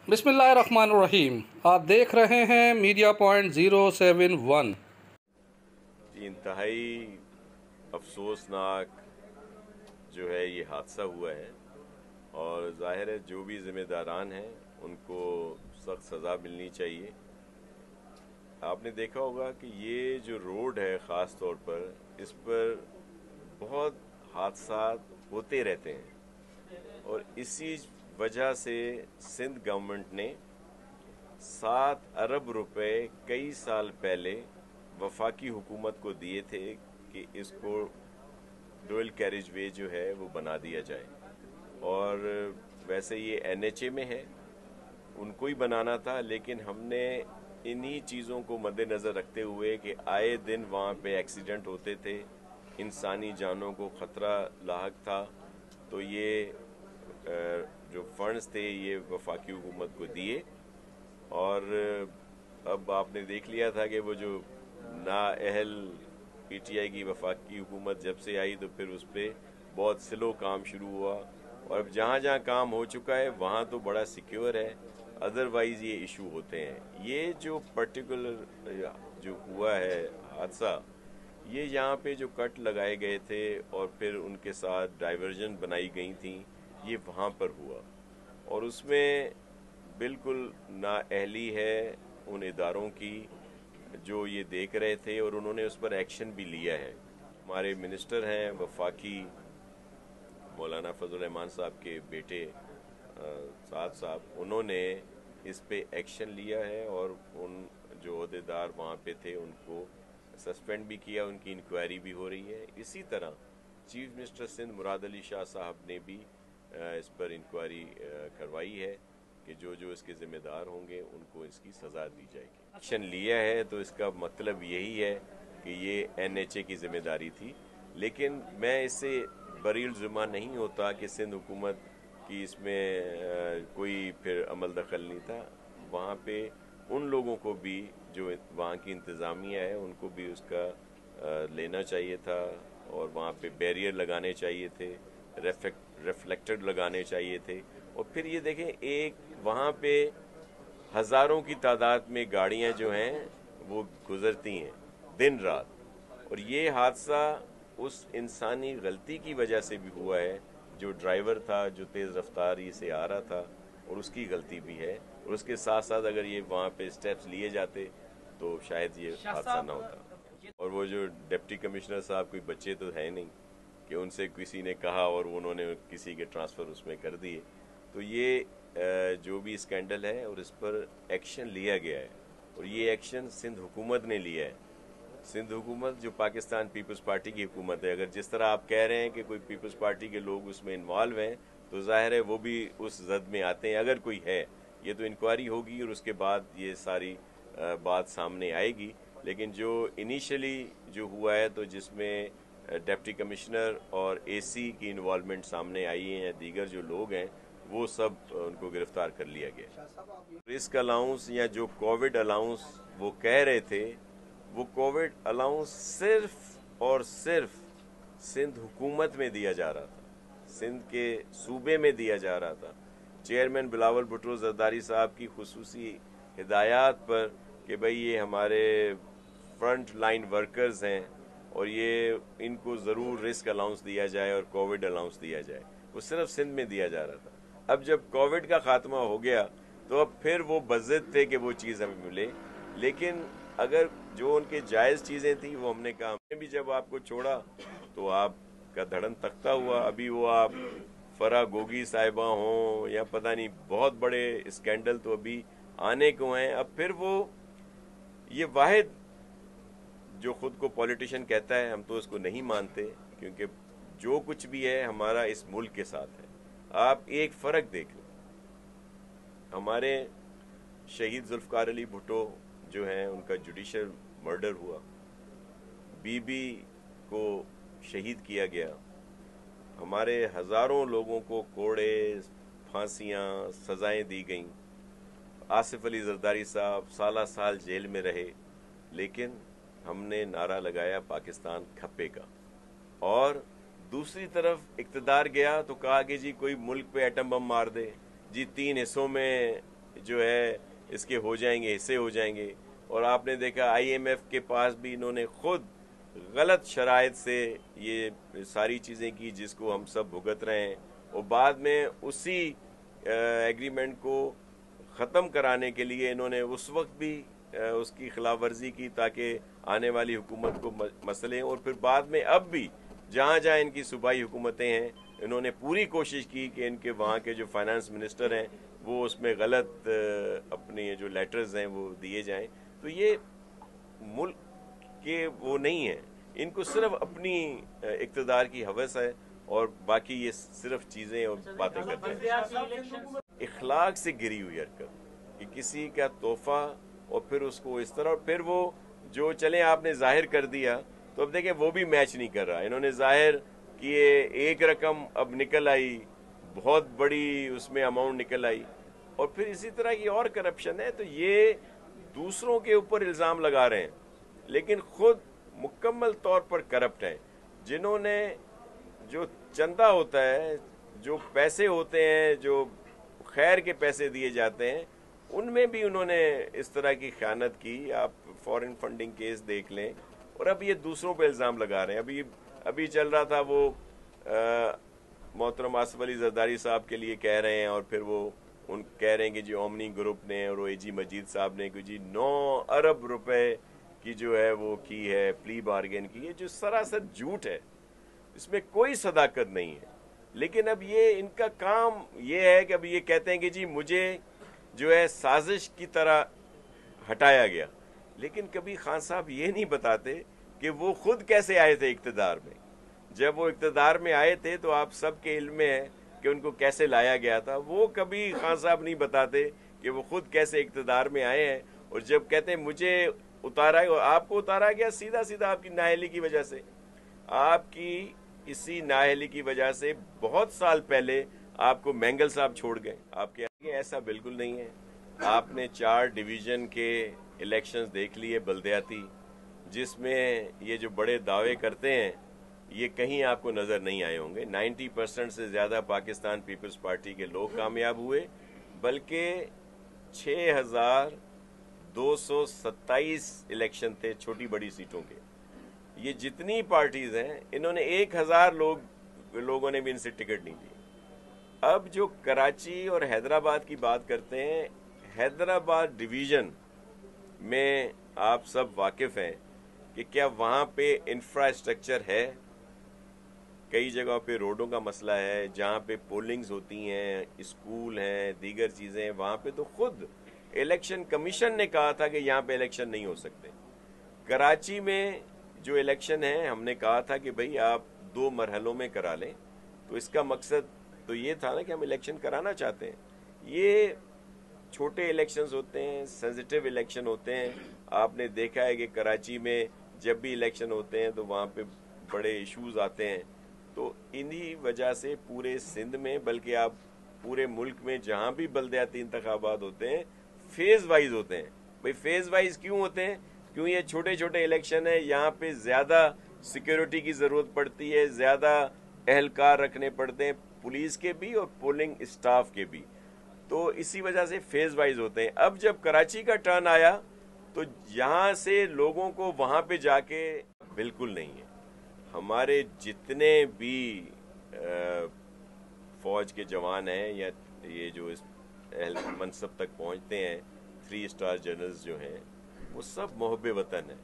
बिस्मिल्लाहिर्रहमानिर्रहीम। आप देख रहे हैं मीडिया पॉइंट 071। इंतहाई अफसोसनाक जो है ये हादसा हुआ है और ज़ाहिर है जो भी ज़िम्मेदारान हैं उनको सख्त सज़ा मिलनी चाहिए। आपने देखा होगा कि ये जो रोड है ख़ास तौर पर इस पर बहुत हादसा होते रहते हैं और इसी वजह से सिंध गवर्नमेंट ने 7 अरब रुपए कई साल पहले वफाकी हुकूमत को दिए थे कि इसको डुअल कैरिज वे जो है वो बना दिया जाए। और वैसे ये एनएचए में है, उनको ही बनाना था, लेकिन हमने इन्हीं चीज़ों को मद्देनज़र रखते हुए कि आए दिन वहाँ पे एक्सीडेंट होते थे, इंसानी जानों को ख़तरा लाहक था, तो ये जो फंड्स थे ये वफाकी हुकूमत को दिए। और अब आपने देख लिया था कि वो जो नाअहल पीटीआई की वफाकी हुकूमत जब से आई तो फिर उस पर बहुत स्लो काम शुरू हुआ और अब जहाँ जहाँ काम हो चुका है वहाँ तो बड़ा सिक्योर है, अदरवाइज़ ये इशू होते हैं। ये जो पर्टिकुलर जो हुआ है हादसा, ये यहाँ पे जो कट लगाए गए थे और फिर उनके साथ डाइवर्जन बनाई गई थी, ये वहाँ पर हुआ और उसमें बिल्कुल नाअहली है उन इदारों की जो ये देख रहे थे और उन्होंने उस पर एक्शन भी लिया है। हमारे मिनिस्टर हैं वफाकी मौलाना फजल रहमान साहब के बेटे साद साहब, उन्होंने इस पे एक्शन लिया है और उन जो अहदेदार वहाँ पे थे उनको सस्पेंड भी किया, उनकी इंक्वायरी भी हो रही है। इसी तरह चीफ मिनिस्टर सिंध मुराद अली शाह साहब ने भी इस पर इंक्वायरी करवाई है कि जो जो इसके ज़िम्मेदार होंगे उनको इसकी सज़ा दी जाएगी। एक्शन लिया है तो इसका मतलब यही है कि ये एनएचए की ज़िम्मेदारी थी, लेकिन मैं इससे बरील जुमा नहीं होता कि सिंध हुकूमत की इसमें कोई फिर अमल दखल नहीं था। वहाँ पे उन लोगों को भी जो वहाँ की इंतज़ामिया है उनको भी उसका लेना चाहिए था और वहाँ पे बैरियर लगाने चाहिए थे, रिफ्लेक्टर लगाने चाहिए थे। और फिर ये देखें, एक वहाँ पे हज़ारों की तादाद में गाड़ियाँ जो हैं वो गुजरती हैं दिन रात, और ये हादसा उस इंसानी गलती की वजह से भी हुआ है जो ड्राइवर था, जो तेज़ रफ्तारी से आ रहा था, और उसकी गलती भी है। और उसके साथ साथ अगर ये वहाँ पे स्टेप्स लिए जाते तो शायद ये हादसा ना होता। और वो जो डिप्टी कमिश्नर साहब कोई बच्चे तो है नहीं कि उनसे किसी ने कहा और उन्होंने किसी के ट्रांसफ़र उसमें कर दिए। तो ये जो भी स्कैंडल है और इस पर एक्शन लिया गया है और ये एक्शन सिंध हुकूमत ने लिया है। सिंध हुकूमत जो पाकिस्तान पीपल्स पार्टी की हुकूमत है, अगर जिस तरह आप कह रहे हैं कि कोई पीपल्स पार्टी के लोग उसमें इन्वॉल्व हैं तो जाहिर है वो भी उस जद में आते हैं। अगर कोई है, ये तो इंक्वायरी होगी और उसके बाद ये सारी बात सामने आएगी। लेकिन जो इनिशियली जो हुआ है तो जिसमें डिप्टी कमिश्नर और एसी की इन्वॉल्वमेंट सामने आई है या दीगर जो लोग हैं वो सब उनको गिरफ्तार कर लिया गया। रिस्क अलाउंस या जो कोविड अलाउंस वो कह रहे थे, वो कोविड अलाउंस सिर्फ और सिर्फ सिंध हुकूमत में दिया जा रहा था, सिंध के सूबे में दिया जा रहा था। चेयरमैन बिलावल भुट्टो जरदारी साहब की खुसूसी हिदायत पर कि भाई ये हमारे फ्रंट लाइन वर्कर्स हैं और ये इनको ज़रूर रिस्क अलाउंस दिया जाए और कोविड अलाउंस दिया जाए, वो सिर्फ सिंध में दिया जा रहा था। अब जब कोविड का खात्मा हो गया तो अब फिर वो बज़िद थे कि वो चीज़ हमें मिले, लेकिन अगर जो उनके जायज़ चीज़ें थी वो हमने कहा, हमने भी जब आपको छोड़ा तो आपका धड़न तख्ता हुआ। अभी वो आप फरा गोगी साहिबा हों या पता नहीं बहुत बड़े स्कैंडल तो अभी आने को हैं। अब फिर वो ये वाहिद जो खुद को पॉलिटिशियन कहता है, हम तो उसको नहीं मानते, क्योंकि जो कुछ भी है हमारा इस मुल्क के साथ है। आप एक फ़र्क देख लो, हमारे शहीद जुल्फ़कार अली भुट्टो जो हैं उनका जुडिशल मर्डर हुआ, बीबी को शहीद किया गया, हमारे हज़ारों लोगों को कोड़े, फांसियाँ, सज़ाएं दी गईं। आसिफ अली जरदारी साहब साला साल जेल में रहे, लेकिन हमने नारा लगाया पाकिस्तान खप्पे का। और दूसरी तरफ इक़्तिदार गया तो कहा कि जी कोई मुल्क पे एटम बम मार दे, जी 3 हिस्सों में जो है इसके हो जाएंगे, हिस्से हो जाएंगे। और आपने देखा IMF के पास भी इन्होंने खुद गलत शराइत से ये सारी चीज़ें की जिसको हम सब भुगत रहे हैं, और बाद में उसी एग्रीमेंट को ख़त्म कराने के लिए इन्होंने उस वक्त भी उसकी खिलाफ वर्जी की ताकि आने वाली हुकूमत को मसले, और फिर बाद में अब भी जहाँ जहाँ इनकी सूबाई हुकूमतें हैं इन्होंने पूरी कोशिश की कि इनके वहाँ के जो फाइनेंस मिनिस्टर हैं वो उसमें गलत अपने जो लेटर्स हैं वो दिए जाएं। तो ये मुल्क के वो नहीं है, इनको सिर्फ अपनी इक़्तिदार की हवस है और बाकी ये सिर्फ चीज़ें और बातें करते हैं। इखलाक से गिरी हुई हरकत कि किसी का तोहफा और फिर उसको इस तरह, और फिर वो जो चले आपने जाहिर कर दिया तो अब देखें वो भी मैच नहीं कर रहा। इन्होंने जाहिर किए, एक रकम अब निकल आई, बहुत बड़ी उसमें अमाउंट निकल आई, और फिर इसी तरह की और करप्शन है। तो ये दूसरों के ऊपर इल्ज़ाम लगा रहे हैं लेकिन खुद मुकम्मल तौर पर करप्ट हैं। जिन्होंने जो चंदा होता है, जो पैसे होते हैं, जो खैर के पैसे दिए जाते हैं, उनमें भी उन्होंने इस तरह की ख़यानत की। आप फॉरेन फंडिंग केस देख लें, और अब ये दूसरों पे इल्ज़ाम लगा रहे हैं। अभी चल रहा था वो मोहतरम आसिफ अली जरदारी साहब के लिए कह रहे हैं, और फिर वो उन कह रहे हैं कि जो ओमनी ग्रुप ने और AG मजीद साहब ने कि जी 9 अरब रुपए की जो है वो की है, प्ली बार्गेन की है, जो सरासर झूठ है, इसमें कोई सदाकत नहीं है। लेकिन अब ये इनका काम ये है कि अब ये कहते हैं कि जी मुझे जो है साजिश की तरह हटाया गया, लेकिन कभी खान साहब ये नहीं बताते कि वो खुद कैसे आए थे इक़्तिदार में। जब वो इक़्तिदार में आए थे तो आप सबके इल्म में है कि उनको कैसे लाया गया था। वो कभी खान साहब नहीं बताते कि वो खुद कैसे इक़्तिदार में आए हैं। और जब कहते हैं मुझे उतारा, और आपको उतारा गया सीधा सीधा आपकी नाअहली की वजह से। आपकी इसी नाअहली की वजह से बहुत साल पहले आपको मैंगल साहब छोड़ गए। आप कह रहे हैं ऐसा बिल्कुल नहीं है। आपने 4 डिवीज़न के इलेक्शंस देख लिए बल्दियाती, जिसमें ये जो बड़े दावे करते हैं ये कहीं आपको नज़र नहीं आए होंगे। 90% से ज़्यादा पाकिस्तान पीपल्स पार्टी के लोग कामयाब हुए, बल्कि 6227 इलेक्शन थे छोटी बड़ी सीटों के। ये जितनी पार्टीज़ हैं इन्होंने 1000 लोगों ने भी इनसे टिकट नहीं ली। अब जो कराची और हैदराबाद की बात करते हैं, हैदराबाद डिवीज़न में आप सब वाकिफ़ हैं कि क्या वहाँ पे इंफ्रास्ट्रक्चर है। कई जगहों पे रोडों का मसला है, जहाँ पे पोलिंग्स होती हैं, स्कूल हैं, दीगर चीज़ें, वहाँ पे तो खुद इलेक्शन कमीशन ने कहा था कि यहाँ पे इलेक्शन नहीं हो सकते। कराची में जो इलेक्शन है हमने कहा था कि भाई आप 2 मरहलों में करा लें, तो इसका मकसद तो ये था ना कि हम इलेक्शन कराना चाहते हैं। ये छोटे इलेक्शंस होते हैं, सेंसिटिव इलेक्शन होते हैं। आपने देखा है कि कराची में जब भी इलेक्शन होते हैं तो वहाँ पे बड़े इश्यूज आते हैं। तो इन्हीं वजह से पूरे सिंध में, बल्कि आप पूरे मुल्क में जहाँ भी बल्दियाती इंतखाबात होते हैं फेज़ वाइज होते हैं। भाई फेज़ वाइज क्यों होते हैं? क्यों ये छोटे छोटे इलेक्शन है, यहाँ पे ज़्यादा सिक्योरिटी की ज़रूरत पड़ती है, ज़्यादा एहलकार रखने पड़ते हैं, पुलिस के भी और पोलिंग स्टाफ के भी। तो इसी वजह से फेज़ वाइज होते हैं। अब जब कराची का टर्न आया तो यहाँ से लोगों को वहाँ पे जाके बिल्कुल नहीं है। हमारे जितने भी फौज के जवान हैं या ये जो इस मनसब तक पहुँचते हैं, 3 स्टार जनरल्स जो हैं, वो सब मुहब्बे वतन है।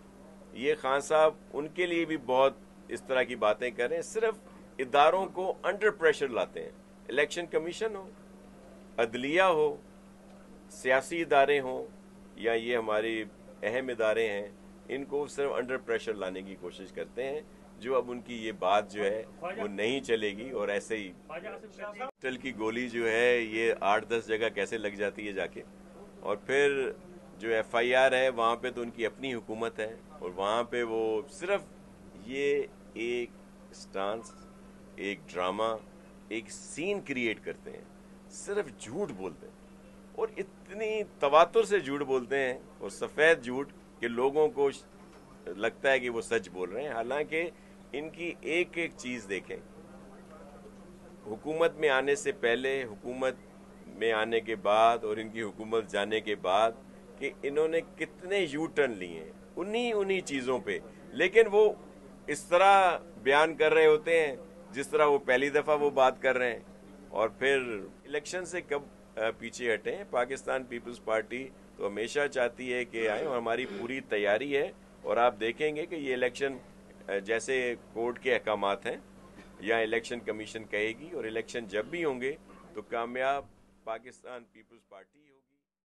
ये खान साहब उनके लिए भी बहुत इस तरह की बातें कर रहे हैं, सिर्फ इदारों को अंडर प्रेशर लाते हैं। इलेक्शन कमीशन हो, अदलिया हो, सियासी इदारे हों, या ये हमारे अहम इदारे हैं, इनको सिर्फ अंडर प्रेशर लाने की कोशिश करते हैं। जो अब उनकी ये बात जो है वो नहीं चलेगी। और ऐसे ही पिस्टल की गोली जो है ये 8-10 जगह कैसे लग जाती है जाके, और फिर जो FIR है वहाँ पे तो उनकी अपनी हुकूमत है, और वहाँ पे वो सिर्फ ये एक स्टांस, एक ड्रामा, एक सीन क्रिएट करते हैं, सिर्फ झूठ बोलते हैं, और इतनी तवातुर से झूठ बोलते हैं, और सफ़ेद झूठ कि लोगों को लगता है कि वो सच बोल रहे हैं। हालांकि इनकी एक एक चीज़ देखें, हुकूमत में आने से पहले, हुकूमत में आने के बाद और इनकी हुकूमत जाने के बाद कि इन्होंने कितने यू टर्न लिए हैं उन्हीं चीज़ों पे, लेकिन वो इस तरह बयान कर रहे होते हैं जिस तरह वो पहली दफ़ा वो बात कर रहे हैं, और फिर इलेक्शन से कब पीछे हटे हैं। पाकिस्तान पीपल्स पार्टी तो हमेशा चाहती है कि आए, और हमारी पूरी तैयारी है, और आप देखेंगे कि ये इलेक्शन जैसे कोर्ट के अहकामात हैं या इलेक्शन कमीशन कहेगी, और इलेक्शन जब भी होंगे तो कामयाब पाकिस्तान पीपल्स पार्टी